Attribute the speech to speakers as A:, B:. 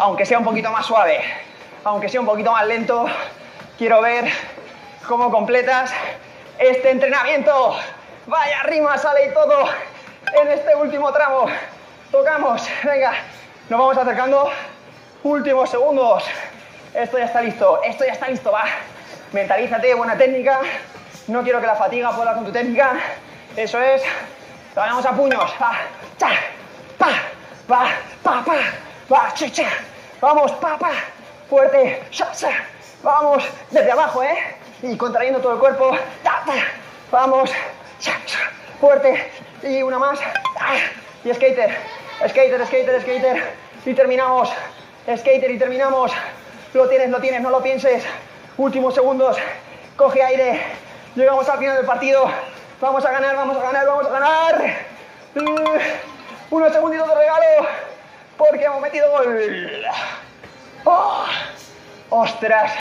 A: aunque sea un poquito más suave, aunque sea un poquito más lento, quiero ver cómo completas este entrenamiento. Vaya rima sale y todo en este último tramo. Tocamos, venga, nos vamos acercando. Últimos segundos. Esto ya está listo, va. Mentalízate, buena técnica. No quiero que la fatiga pueda con tu técnica. Eso es. Trabajamos a puños. Va, cha, pa, va, pa, pa, va, cha, cha. Vamos, pa, pa. Fuerte, cha, cha. Vamos, desde abajo, y contrayendo todo el cuerpo. Ta, ta. Vamos, cha, cha. Fuerte. Y una más. Ta. Y skater, skater, skater, skater. Y terminamos. Skater y terminamos. Lo tienes, no lo pienses. Últimos segundos. Coge aire. Llegamos al final del partido. Vamos a ganar, vamos a ganar, vamos a ganar. Unos segunditos de regalo. Porque hemos metido gol. ¡Oh! ¡Ostras!